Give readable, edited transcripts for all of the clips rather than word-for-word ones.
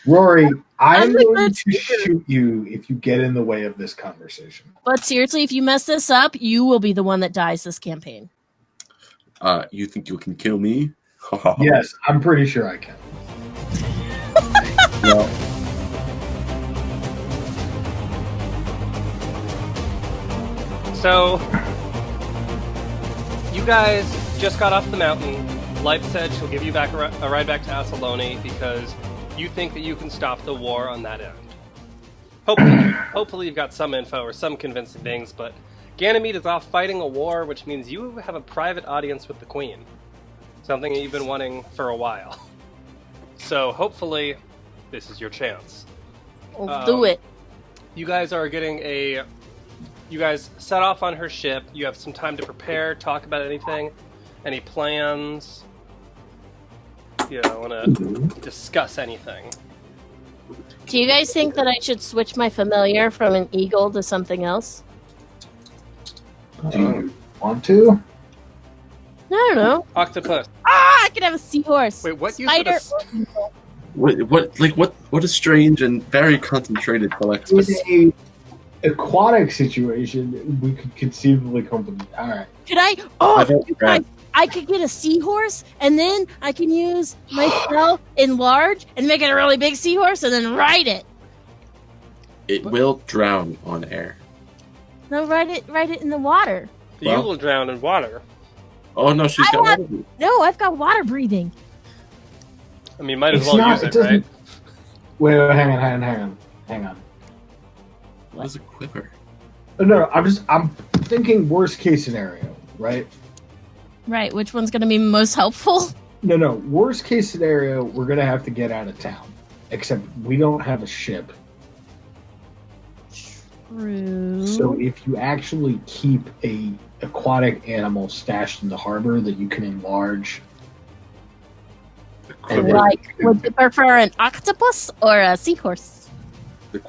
Rory, I'm going to shoot you if you get in the way of this conversation. But seriously, if you mess this up, you will be the one that dies this campaign. You think you can kill me? Yes, I'm pretty sure I can. No. So, you guys just got off the mountain. Life said she'll give you back a ride back to Asaloni because you think that you can stop the war on that end. Hopefully you've got some info or some convincing things, but Ganemede is off fighting a war, which means you have a private audience with the Queen. Something that you've been wanting for a while. So hopefully this is your chance. We'll do it. You guys are getting You guys set off on her ship. You have some time to prepare, talk about anything. Any plans? You know, want to discuss anything. Do you guys think that I should switch my familiar from an eagle to something else? Do you want to? I don't know. Octopus. I could have a seahorse. Wait, what? Spider. What a strange and very concentrated collection. In a aquatic situation, we could conceivably come to. All right. Could I? I could get a seahorse, and then I can use my spell enlarge and make it a really big seahorse, and then ride it. It will drown on air. No, ride it in the water. You will drown in water. Oh no, she's got water breathing. No, I've got water breathing. I mean, might as well use it, right? Wait, hang on. What is a quiver? No, I'm thinking worst case scenario, right? Right, which one's going to be most helpful? No, worst case scenario, we're going to have to get out of town. Except we don't have a ship. True. So if you actually keep a aquatic animal stashed in the harbor that you can enlarge. Like, would you prefer an octopus or a seahorse?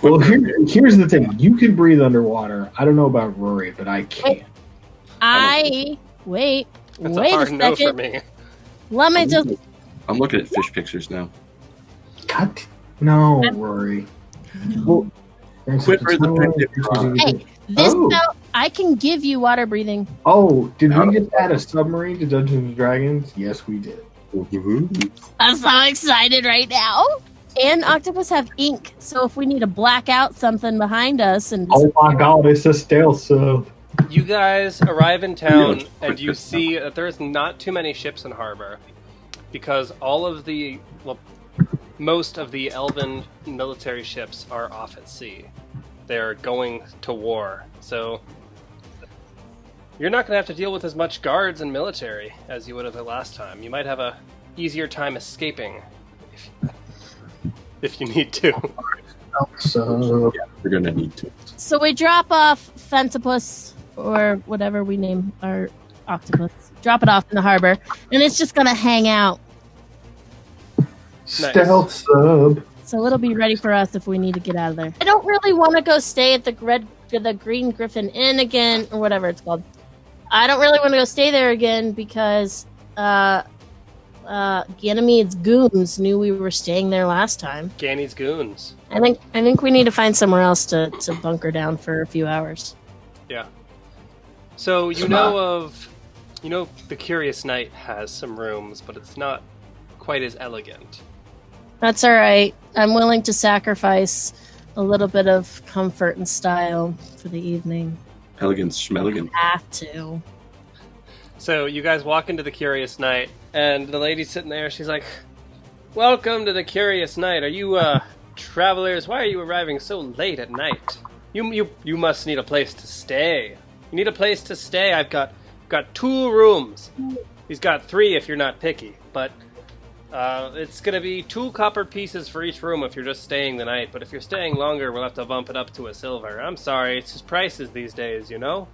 Well, here's the thing. You can breathe underwater. I don't know about Rory, but I can't. Wait That's a hard second. no for me. Let me just... I'm looking at fish pictures now. God, no, Rory. Well, quiver the Hey, this spell, I can give you water breathing. Oh, did we just add a submarine to Dungeons and Dragons? Yes, we did. I'm so excited right now. And octopus have ink, so if we need to black out something behind us and... Oh my god, it's a stealth sub. You guys arrive in town, and you see that there's not too many ships in harbor, because most of the elven military ships are off at sea. They're going to war, so you're not going to have to deal with as much guards and military as you would have the last time. You might have a easier time escaping if you need to. So yeah, we're going to need to. So we drop off Fentipus, or whatever we name our octopus. Drop it off in the harbor, and it's just going to hang out. Stealth sub. So it'll be ready for us if we need to get out of there. I don't really want to go stay at the Green Griffin Inn again, or whatever it's called. I don't really want to go stay there again because Ganymede's goons knew we were staying there last time. Ganny's goons. I think we need to find somewhere else to bunker down for a few hours. Yeah. So the Curious Knight has some rooms, but it's not quite as elegant. That's all right. I'm willing to sacrifice a little bit of comfort and style for the evening. Elegance, schmelegant. Have to. So you guys walk into the Curious Knight, and the lady's sitting there. She's like, "Welcome to the Curious Knight. Are you travelers? Why are you arriving so late at night? You must need a place to stay. You need a place to stay. I've got 2 rooms. He's got 3 if you're not picky, but it's gonna be 2 copper pieces for each room if you're just staying the night. But if you're staying longer, we'll have to bump it up to a silver. I'm sorry, it's just prices these days, you know."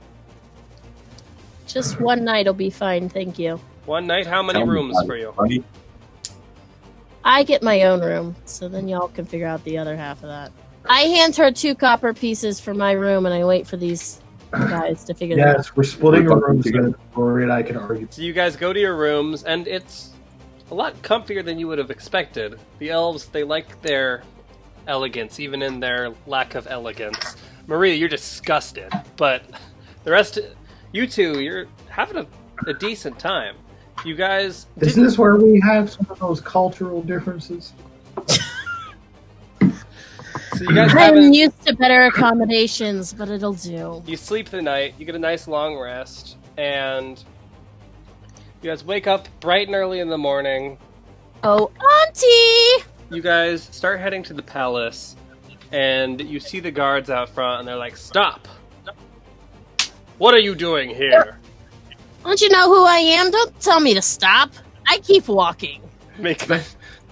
Just one night will be fine, thank you. One night? How many rooms for you? I get my own room, so then y'all can figure out the other half of that. I hand her 2 copper pieces for my room, and I wait for these guys to figure that out. Yes, we're splitting our rooms together. Rory and I can argue. So you guys go to your rooms, and it's a lot comfier than you would have expected. The elves, they like their elegance, even in their lack of elegance. Maria, you're disgusted, but the rest, you two, you're having a decent time. You guys... Is this where we have some of those cultural differences? So you guys I'm used to better accommodations, but it'll do. You sleep the night, you get a nice long rest, and you guys wake up bright and early in the morning. Oh, Auntie! You guys start heading to the palace, and you see the guards out front, and they're like, "Stop! What are you doing here?" Don't you know who I am? Don't tell me to stop. I keep walking. Make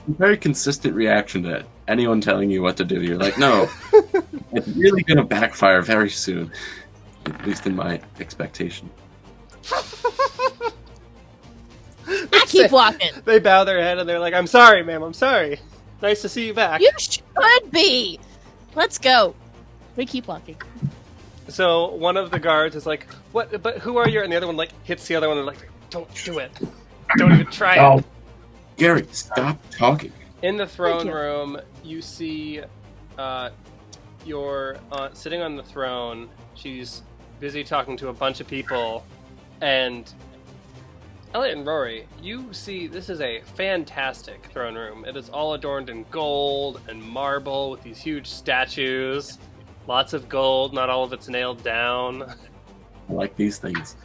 Very consistent reaction to anyone telling you what to do. You're like, no, it's really going to backfire very soon. At least in my expectation. I keep walking. They bow their head and they're like, "I'm sorry, ma'am, I'm sorry. Nice to see you back." You should be. Let's go. We keep walking. So one of the guards is like, "What? But who are you?" And the other one like hits the other one and like, "Don't do it. Don't even try it." Oh, Gary, stop talking. In the throne room, you see your aunt sitting on the throne. She's busy talking to a bunch of people, and Elliot and Rory, you see this is a fantastic throne room. It is all adorned in gold and marble with these huge statues. Lots of gold, not all of it's nailed down. I like these things.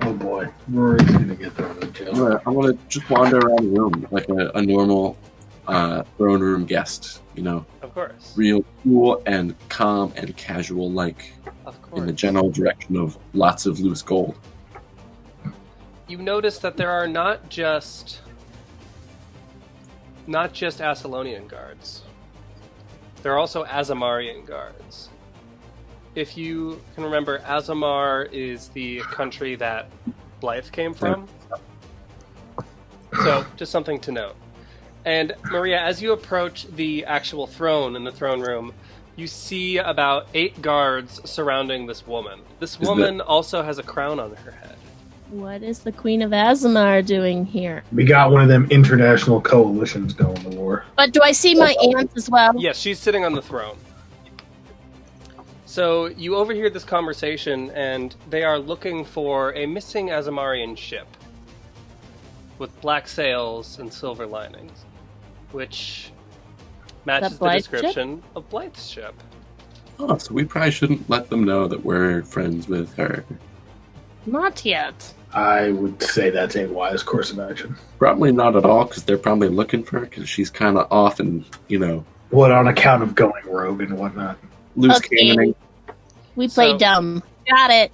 oh boy. Rory's going to get thrown in jail. I want to just wander around the room like a normal throne room guest, you know? Of course. Real cool and calm and casual, like Of course. in the general direction of lots of loose gold. You notice that there are not just Asolonian guards. There are also Azamarian guards. If you can remember, Azamar is the country that Blythe came from. So, just something to note. And Maria, as you approach the actual throne in the throne room, you see about 8 guards surrounding this woman. This woman also has a crown on her head. What is the Queen of Azamar doing here? We got one of them international coalitions going to war. But do I see my aunt as well? Yes, she's sitting on the throne. So you overhear this conversation, and they are looking for a missing Azamarian ship with black sails and silver linings, which matches the Blythe's description of Blythe's ship. Oh, so we probably shouldn't let them know that we're friends with her. Not yet. I would say that's a wise course of action. Probably not at all, because they're probably looking for her, because she's kind of off and, you know, What, on account of going rogue and whatnot? loose Okay. cannoning. We play So- dumb. Got it.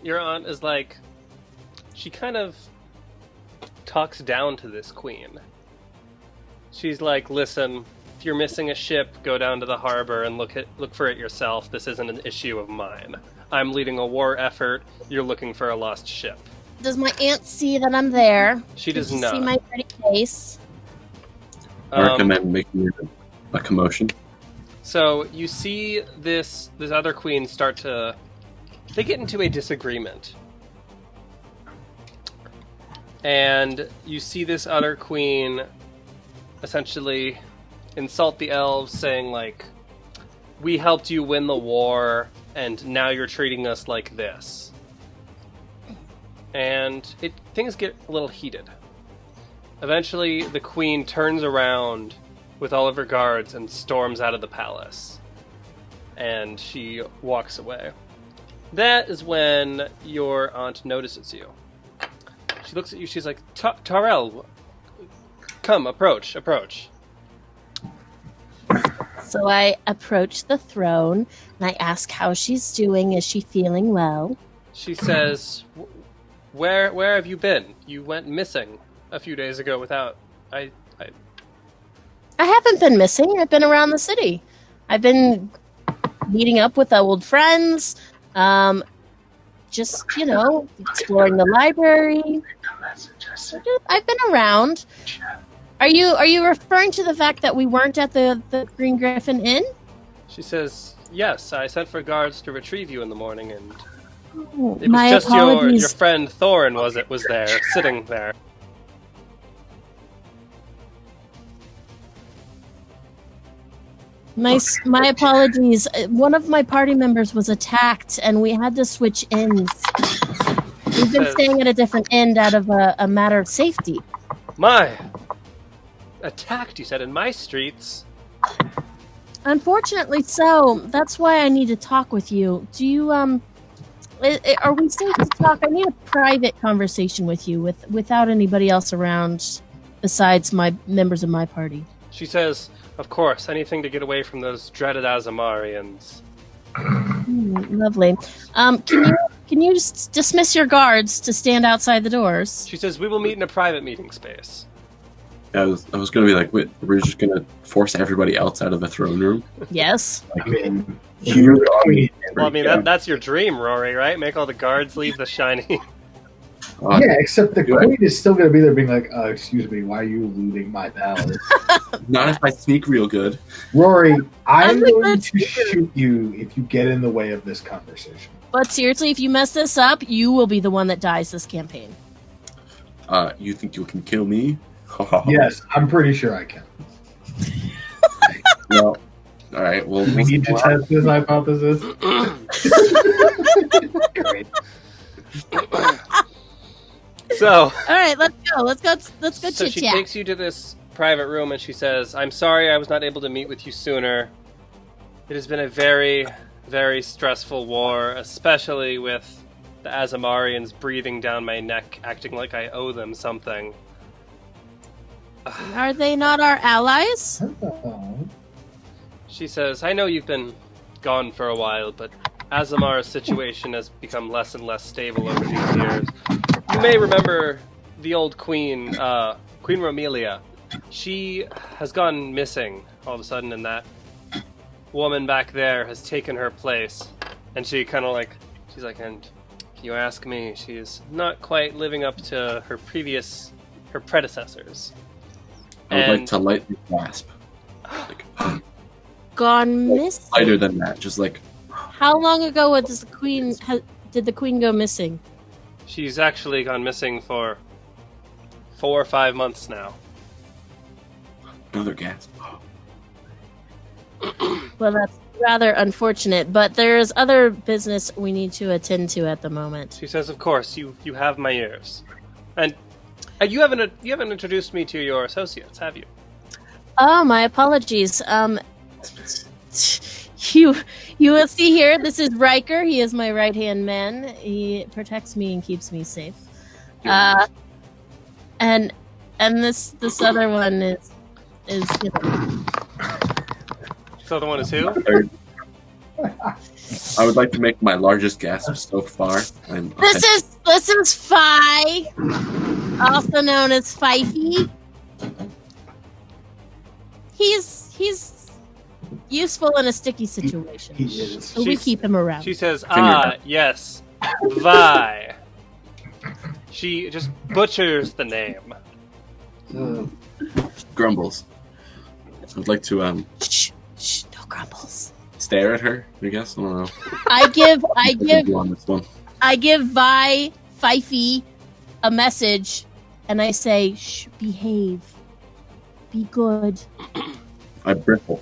Your aunt is like, she kind of talks down to this queen. She's like, "Listen, if you're missing a ship, go down to the harbor and look for it yourself. This isn't an issue of mine. I'm leading a war effort. You're looking for a lost ship." Does my aunt see that I'm there? She does Did you not. see my pretty face? I recommend making a commotion. So you see this other queen start to... They get into a disagreement. And you see this other queen essentially insult the elves, saying like, "We helped you win the war, and now you're treating us like this." And things get a little heated. Eventually, the queen turns around with all of her guards and storms out of the palace. And she walks away. That is when your aunt notices you. She looks at you, she's like, "Tarell, come, approach. So I approach the throne and I ask how she's doing. Is she feeling well? She says, Where have you been? You went missing a few days ago without... I haven't been missing. I've been around the city. I've been meeting up with old friends. Just, exploring the library. I've been around. Are you referring to the fact that we weren't at the Green Griffin Inn? She says, "Yes, I sent for guards to retrieve you in the morning, and Oh, it was my just apologies. your friend Thorin was there, sitting there." My apologies. One of my party members was attacked, and we had to switch ends. We've been staying at a different end out of a matter of safety. My! Attacked, you said, in my streets? Unfortunately so. That's why I need to talk with you. Do you, are we safe to talk? I need a private conversation with you without anybody else around besides my members of my party. She says, of course, anything to get away from those dreaded Azamarians. Lovely. Can you just dismiss your guards to stand outside the doors? She says, we will meet in a private meeting space. I was going to be like, wait, we're just going to force everybody else out of the throne room? Yes. I mean, Well, I mean, that's your dream, Rory, right? Make all the guards leave the shiny. Yeah, except the queen is still going to be there being like, excuse me, why are you looting my palace? Not if I sneak real good. Rory, I'm going to shoot you if you get in the way of this conversation. But seriously, if you mess this up, you will be the one that dies this campaign. You think you can kill me? Yes, I'm pretty sure I can. Well, all right. Well, we need to test this hypothesis. Great. So, all right, let's go. Let's go. So chit she chat. takes you to this private room and she says, "I'm sorry I was not able to meet with you sooner. It has been a very, very stressful war, especially with the Azamarians breathing down my neck, acting like I owe them something." Are they not our allies? She says, "I know you've been gone for a while, but Azamar's situation has become less and less stable over these years. You may remember the old queen, Queen Romelia. She has gone missing all of a sudden, and that woman back there has taken her place." And she kind of she's like, "And if you ask me, she's not quite living up to her predecessors." I would like to lightly grasp. Like, Gone missing. lighter than that, just like. How long ago did the queen go missing? She's actually gone missing for 4 or 5 months now. Another gasp. Well, that's rather unfortunate, but there's other business we need to attend to at the moment. She says, "Of course, you have my ears, and you haven't introduced me to your associates, have you?" Oh, my apologies. You will see here. This is Riker. He is my right hand man. He protects me and keeps me safe. And this other one is This other one is who? I would like to make my largest gasp so far. This is Fi, also known as Fifey. He's useful in a sticky situation. He is. So we keep him around. She says, yes, Vi. She just butchers the name. Grumbles. I'd like to Shh, no grumbles. stare at her, I guess. I don't know. I give On this one. I give Vi Fifey a message, and I say, "Shh, behave, be good." I bristle.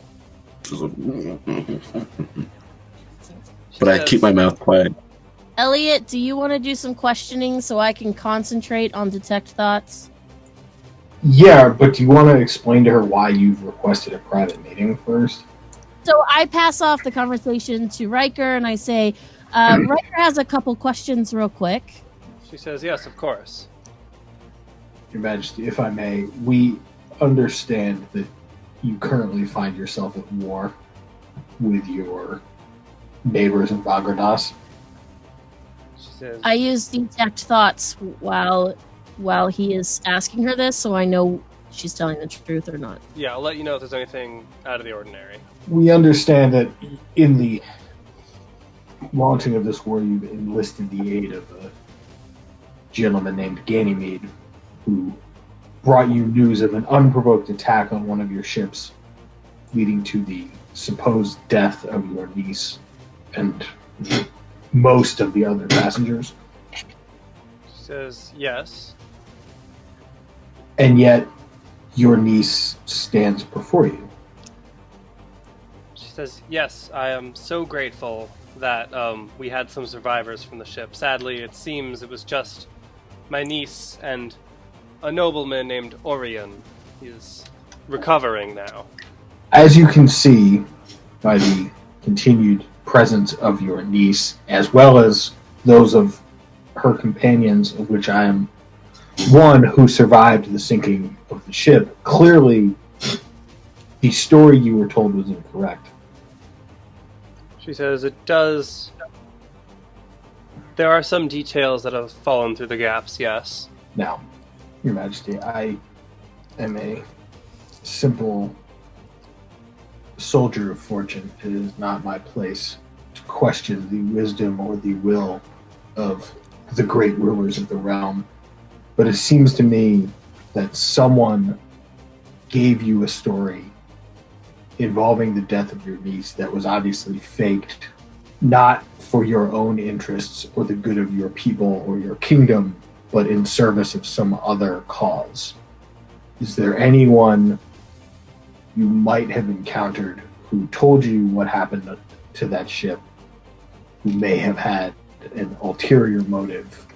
But I keep my mouth quiet. Elliot, do you want to do some questioning so I can concentrate on detect thoughts? Yeah, but do you want to explain to her why you've requested a private meeting first? So I pass off the conversation to Riker, and I say, Riker has a couple questions real quick. She says, yes, of course. Your Majesty, if I may, we understand that you currently find yourself at war with your neighbors in Bagradas. She says, I use detect thoughts while he is asking her this, so I know she's telling the truth or not. yeah, I'll let you know if there's anything out of the ordinary. We understand that in the launching of this war, you've enlisted the aid of a gentleman named Ganemede, who brought you news of an unprovoked attack on one of your ships, leading to the supposed death of your niece and most of the other passengers. She says, yes. And yet, your niece stands before you. She says, yes, I am so grateful that we had some survivors from the ship. Sadly, it seems it was just my niece and a nobleman named Orion. He is recovering now. As you can see by the continued presence of your niece, as well as those of her companions, of which I am one who survived the sinking of the ship, clearly the story you were told was incorrect. She says, it does... There are some details that have fallen through the gaps, yes. Now, Your Majesty, I am a simple soldier of fortune. It is not my place to question the wisdom or the will of the great rulers of the realm. But it seems to me that someone gave you a story involving the death of your niece that was obviously faked, not for your own interests or the good of your people or your kingdom, but in service of some other cause. Is there anyone you might have encountered who told you what happened to that ship, who may have had an ulterior motive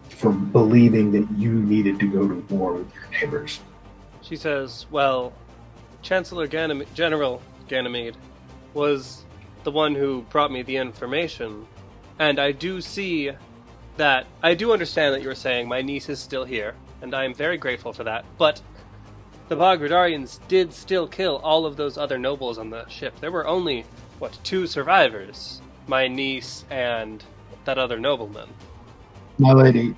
for believing that you needed to go to war with your neighbors? She says, well, Chancellor General Ganemede was the one who brought me the information, and I do see that, I do understand that you're saying my niece is still here, and I am very grateful for that, but the Bagradarians did still kill all of those other nobles on the ship. There were only, 2 survivors? My niece and that other nobleman. My lady,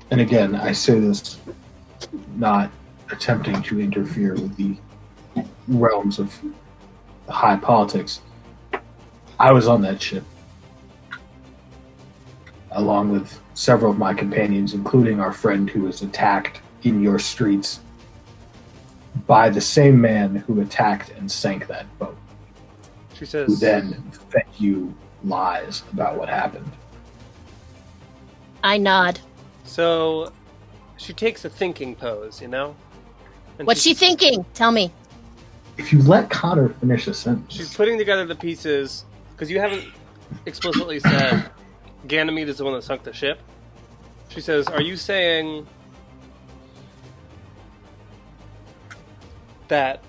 and again, I say this not attempting to interfere with the realms of high politics. I was on that ship, along with several of my companions, including our friend who was attacked in your streets by the same man who attacked and sank that boat. She says, who then fed you lies about what happened. I nod. So, she takes a thinking pose, you know? And What's she thinking? Tell me. If you let Connor finish a sentence. She's putting together the pieces, because you haven't explicitly said Ganemede is the one that sunk the ship. She says, are you saying that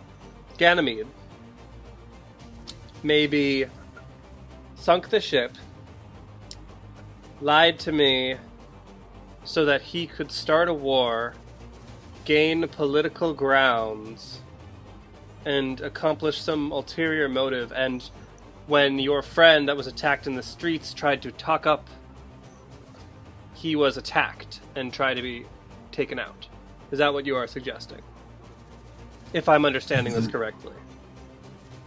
Ganemede maybe sunk the ship, lied to me so that he could start a war, gain political grounds, and accomplish some ulterior motive, and when your friend that was attacked in the streets tried to talk up, he was attacked and tried to be taken out? Is that what you are suggesting? If I'm understanding this correctly.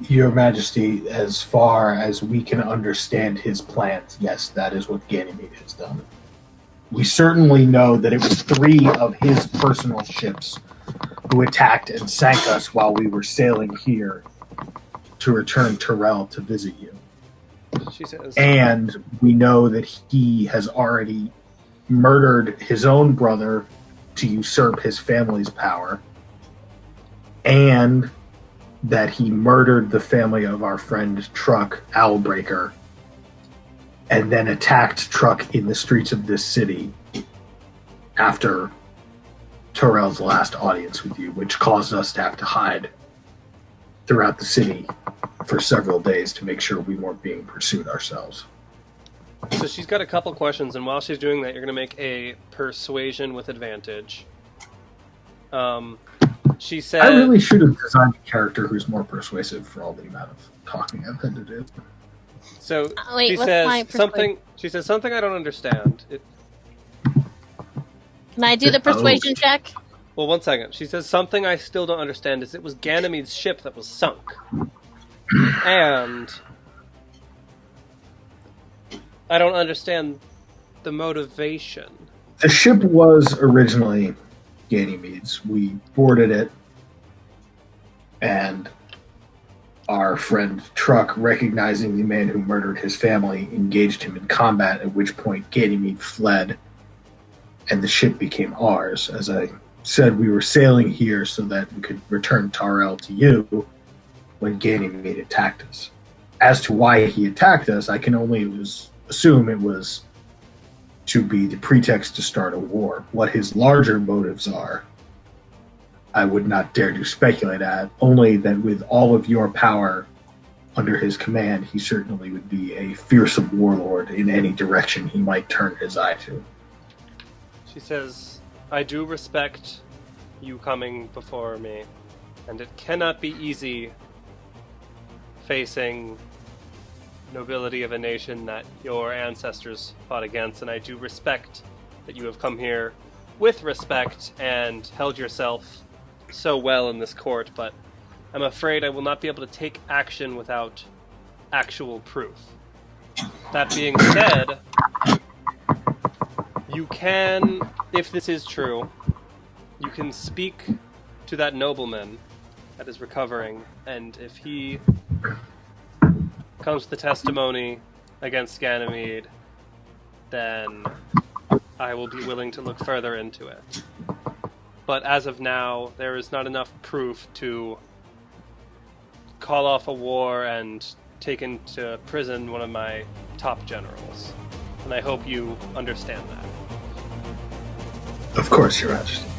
Your Majesty, as far as we can understand his plans, yes, that is what Ganemede has done. We certainly know that it was 3 of his personal ships who attacked and sank us while we were sailing here to return Terrell to visit you. She says, and we know that he has already murdered his own brother to usurp his family's power, and that he murdered the family of our friend Truck, Owlbreaker, and then attacked Truck in the streets of this city after Terrell's last audience with you, which caused us to have to hide throughout the city for several days to make sure we weren't being pursued ourselves. So she's got a couple questions, and while she's doing that, you're going to make a persuasion with advantage. She said, I really should have designed a character who's more persuasive for all the amount of talking I've had to do. So wait, she what's my says something. She says something I don't understand. Can I do the persuasion check? Well, one second. She says something I still don't understand. Is it was Ganymede's ship that was sunk, and I don't understand the motivation. The ship was originally Ganymede's. We boarded it, and our friend Truck, recognizing the man who murdered his family, engaged him in combat, at which point Ganymede fled, and the ship became ours. As I said, we were sailing here so that we could return Tarell to you, when Ganemede attacked us. As to why he attacked us, I can only assume it was to be the pretext to start a war. What his larger motives are, I would not dare to speculate at, only that with all of your power under his command, he certainly would be a fearsome warlord in any direction he might turn his eye to. She says, I do respect you coming before me, and it cannot be easy facing nobility of a nation that your ancestors fought against, and I do respect that you have come here with respect and held yourself so well in this court, but I'm afraid I will not be able to take action without actual proof. That being said, you can, if this is true, you can speak to that nobleman that is recovering, and if he comes to the testimony against Ganemede, then I will be willing to look further into it. But as of now, there is not enough proof to call off a war and take into prison one of my top generals. And I hope you understand that. Of course, Your Majesty.